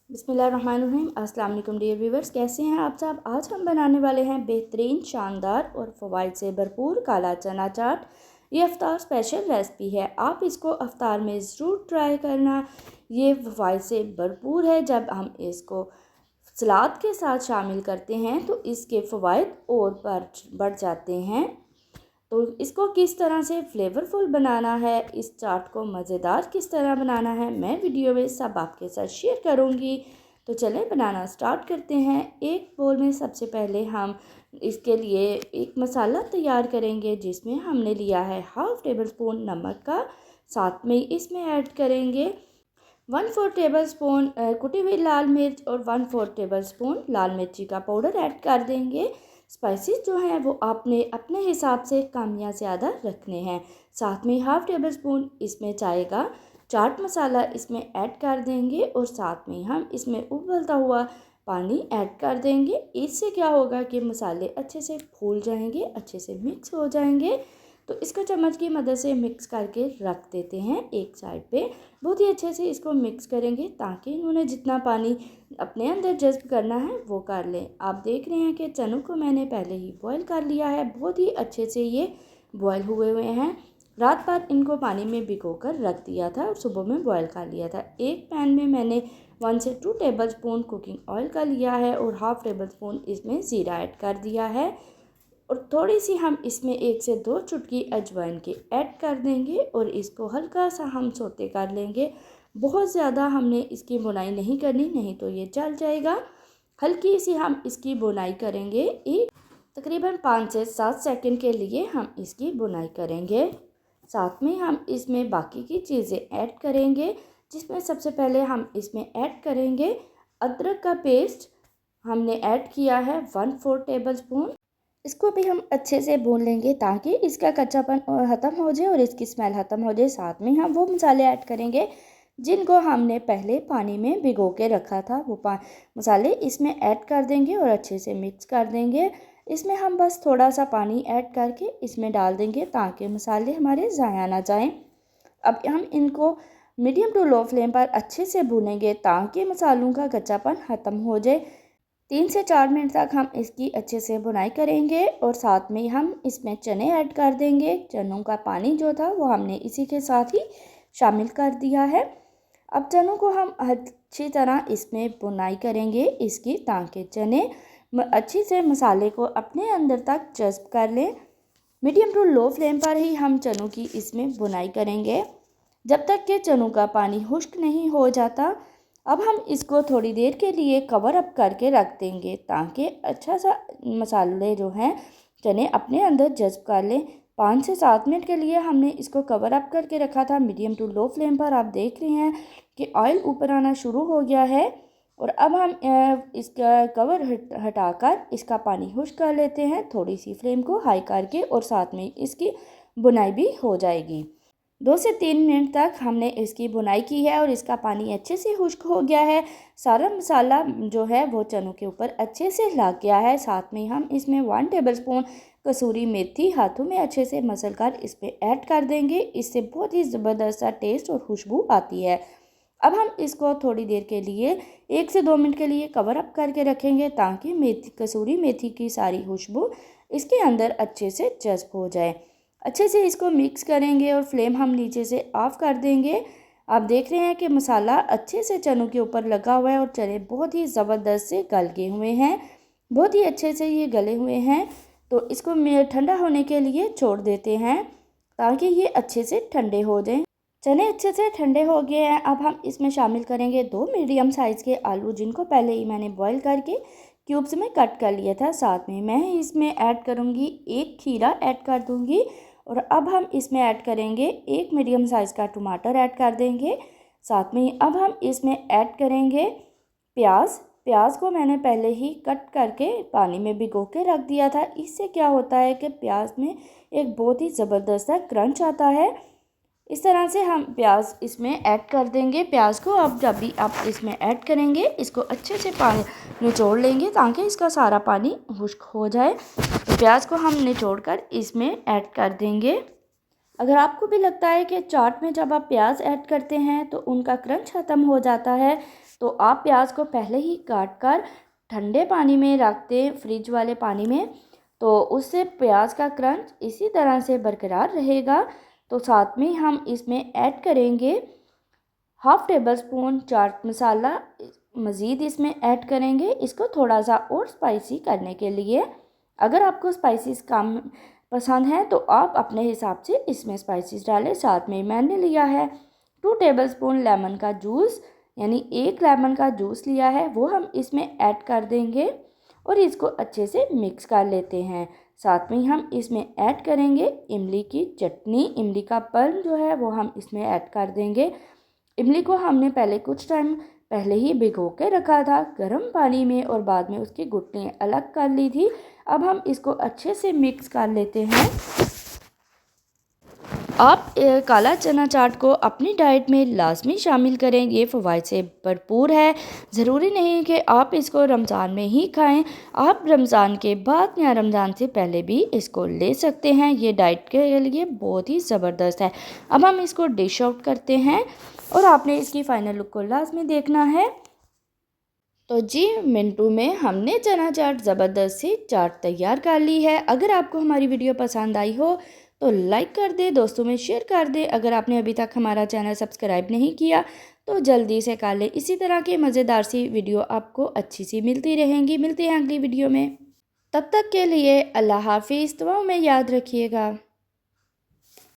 बिस्मिल्लाहिर्रहमानिर्रहीम। अस्सलाम वालेकुम डियर व्यूवर्स, कैसे हैं आप सब। आज हम बनाने वाले हैं बेहतरीन, शानदार और फ़वाइद से भरपूर काला चना चाट। ये अफ्तार स्पेशल रेसिपी है, आप इसको अफ्तार में ज़रूर ट्राई करना। ये फ़वाइद से भरपूर है। जब हम इसको सलाद के साथ शामिल करते हैं तो इसके फ़वाइद और बढ़ जाते हैं। तो इसको किस तरह से फ्लेवरफुल बनाना है, इस चाट को मज़ेदार किस तरह बनाना है, मैं वीडियो में सब आपके साथ शेयर करूँगी। तो चलें बनाना स्टार्ट करते हैं। एक बोल में सबसे पहले हम इसके लिए एक मसाला तैयार करेंगे, जिसमें हमने लिया है 1/2 टेबल स्पून नमक का। साथ में इसमें ऐड करेंगे 1/4 टेबल स्पून कुटी हुई लाल मिर्च और 1/4 टेबल स्पून लाल मिर्ची का पाउडर ऐड कर देंगे। स्पाइसेस जो हैं वो आपने अपने हिसाब से कम या ज़्यादा रखने हैं। साथ में 1/2 टेबल स्पून इसमें चाय का चाट मसाला इसमें ऐड कर देंगे और साथ में हम इसमें उबलता हुआ पानी ऐड कर देंगे। इससे क्या होगा कि मसाले अच्छे से फूल जाएंगे, अच्छे से मिक्स हो जाएंगे। तो इसको चम्मच की मदद से मिक्स करके रख देते हैं एक साइड पे। बहुत ही अच्छे से इसको मिक्स करेंगे ताकि इन्होंने जितना पानी अपने अंदर जज़्ब करना है वो कर लें। आप देख रहे हैं कि चनों को मैंने पहले ही बॉईल कर लिया है, बहुत ही अच्छे से ये बॉईल हुए हुए हैं। रात भर इनको पानी में भिगो कर रख दिया था और सुबह में बॉईल कर लिया था। एक पैन में मैंने 1 से 2 टेबल स्पून कुकिंग ऑयल का लिया है और 1/2 टेबल स्पून इसमें ज़ीरा ऐड कर दिया है और थोड़ी सी हम इसमें 1 से 2 चुटकी अजवाइन की ऐड कर देंगे और इसको हल्का सा हम सौते कर लेंगे। बहुत ज़्यादा हमने इसकी बुनाई नहीं करनी, नहीं तो ये जल जाएगा। हल्की सी हम इसकी बुनाई करेंगे। एक तकरीबन 5 से 7 सेकंड के लिए हम इसकी बुनाई करेंगे। साथ में हम इसमें बाकी की चीज़ें ऐड करेंगे, जिसमें सबसे पहले हम इसमें ऐड करेंगे अदरक का पेस्ट। हमने ऐड किया है 1/4 टेबल स्पून। इसको भी हम अच्छे से भून लेंगे ताकि इसका कच्चापन ख़त्म हो जाए और इसकी स्मेल ख़त्म हो जाए। साथ में हम वो मसाले ऐड करेंगे जिनको हमने पहले पानी में भिगो के रखा था। वो मसाले इसमें ऐड कर देंगे और अच्छे से मिक्स कर देंगे। इसमें हम बस थोड़ा सा पानी ऐड करके इसमें डाल देंगे ताकि मसाले हमारे ज़ाया ना जाएं। अब हम इनको मीडियम टू लो फ्लेम पर अच्छे से भूनेंगे ताकि मसालों का कच्चापन ख़त्म हो जाए। 3 से 4 मिनट तक हम इसकी अच्छे से बुनाई करेंगे और साथ में हम इसमें चने ऐड कर देंगे। चनों का पानी जो था वो हमने इसी के साथ ही शामिल कर दिया है। अब चनों को हम अच्छी तरह इसमें बुनाई करेंगे इसकी, ताकि चने अच्छी से मसाले को अपने अंदर तक जज़्ब कर लें। मीडियम टू लो फ्लेम पर ही हम चनों की इसमें बुनाई करेंगे जब तक कि चनों का पानी खुश्क नहीं हो जाता। अब हम इसको थोड़ी देर के लिए कवर अप करके रख देंगे ताकि अच्छा सा मसाले जो हैं चने अपने अंदर जज़्ब कर लें। 5 से 7 मिनट के लिए हमने इसको कवर अप करके रखा था मीडियम टू लो फ्लेम पर। आप देख रहे हैं कि ऑयल ऊपर आना शुरू हो गया है और अब हम इसका कवर हटाकर इसका पानी खुश्क कर लेते हैं, थोड़ी सी फ्लेम को हाई करके, और साथ में इसकी बुनाई भी हो जाएगी। 2 से 3 मिनट तक हमने इसकी बुनाई की है और इसका पानी अच्छे से खुश्क हो गया है। सारा मसाला जो है वो चनों के ऊपर अच्छे से लग गया है। साथ में हम इसमें 1 टेबल स्पून कसूरी मेथी हाथों में अच्छे से मसल कर इस पर ऐड कर देंगे। इससे बहुत ही ज़बरदस्त सा टेस्ट और खुशबू आती है। अब हम इसको थोड़ी देर के लिए 1 से 2 मिनट के लिए कवर अप करके रखेंगे ताकि कसूरी मेथी की सारी खुशबू इसके अंदर अच्छे से जज़्ब हो जाए। अच्छे से इसको मिक्स करेंगे और फ्लेम हम नीचे से ऑफ़ कर देंगे। आप देख रहे हैं कि मसाला अच्छे से चनों के ऊपर लगा हुआ है और चने बहुत ही ज़बरदस्त से गल गए हुए हैं, बहुत ही अच्छे से ये गले हुए हैं। तो इसको ठंडा होने के लिए छोड़ देते हैं ताकि ये अच्छे से ठंडे हो जाएं। चने अच्छे से ठंडे हो गए हैं। अब हम इसमें शामिल करेंगे 2 मीडियम साइज़ के आलू, जिनको पहले ही मैंने बॉईल करके क्यूब्स में कट कर लिया था। साथ में मैं इसमें ऐड करूँगी 1 खीरा ऐड कर दूँगी और अब हम इसमें ऐड करेंगे 1 मीडियम साइज़ का टमाटर ऐड कर देंगे। साथ में अब हम इसमें ऐड करेंगे प्याज को मैंने पहले ही कट करके पानी में भिगो के रख दिया था। इससे क्या होता है कि प्याज में एक बहुत ही ज़बरदस्त सा क्रंच आता है। इस तरह से हम प्याज इसमें ऐड कर देंगे। प्याज को अब जब भी आप इसमें ऐड करेंगे इसको अच्छे से पानी निचोड़ लेंगे ताकि इसका सारा पानी खुश्क हो जाए। तो प्याज को हम निचोड़ कर इसमें ऐड कर देंगे। अगर आपको भी लगता है कि चाट में जब आप प्याज ऐड करते हैं तो उनका क्रंच ख़त्म हो जाता है, तो आप प्याज को पहले ही काट कर ठंडे पानी में रख दें, फ्रिज वाले पानी में, तो उससे प्याज का क्रंच इसी तरह से बरकरार रहेगा। तो साथ में हम इसमें ऐड करेंगे 1/2 टेबल स्पून चाट मसाला, मज़ीद इसमें ऐड करेंगे इसको थोड़ा सा और स्पाइसी करने के लिए। अगर आपको स्पाइसेस कम पसंद है तो आप अपने हिसाब से इसमें स्पाइसेस डालें। साथ में मैंने लिया है 2 टेबल स्पून लेमन का जूस, यानी 1 लेमन का जूस लिया है, वो हम इसमें ऐड कर देंगे और इसको अच्छे से मिक्स कर लेते हैं। साथ में हम इसमें ऐड करेंगे इमली की चटनी, इमली का पल्प जो है वो हम इसमें ऐड कर देंगे। इमली को हमने पहले कुछ टाइम पहले ही भिगो के रखा था गर्म पानी में और बाद में उसकी गुठलियाँ अलग कर ली थी। अब हम इसको अच्छे से मिक्स कर लेते हैं। आप काला चना चाट को अपनी डाइट में लाजमी शामिल करें, ये फ़वाइद से भरपूर है। ज़रूरी नहीं कि आप इसको रमज़ान में ही खाएं, आप रमज़ान के बाद या रमज़ान से पहले भी इसको ले सकते हैं। ये डाइट के लिए बहुत ही ज़बरदस्त है। अब हम इसको डिश आउट करते हैं और आपने इसकी फ़ाइनल लुक को लाजमी देखना है। तो जी मिनटों में हमने चना चाट ज़बरदस्त सी चाट तैयार कर ली है। अगर आपको हमारी वीडियो पसंद आई हो तो लाइक कर दे, दोस्तों में शेयर कर दे। अगर आपने अभी तक हमारा चैनल सब्सक्राइब नहीं किया तो जल्दी से कर ले। इसी तरह की मज़ेदार सी वीडियो आपको अच्छी सी मिलती रहेंगी। मिलते हैं अगली वीडियो में, तब तक के लिए अल्लाह हाफिज़। दुआओं में याद रखिएगा।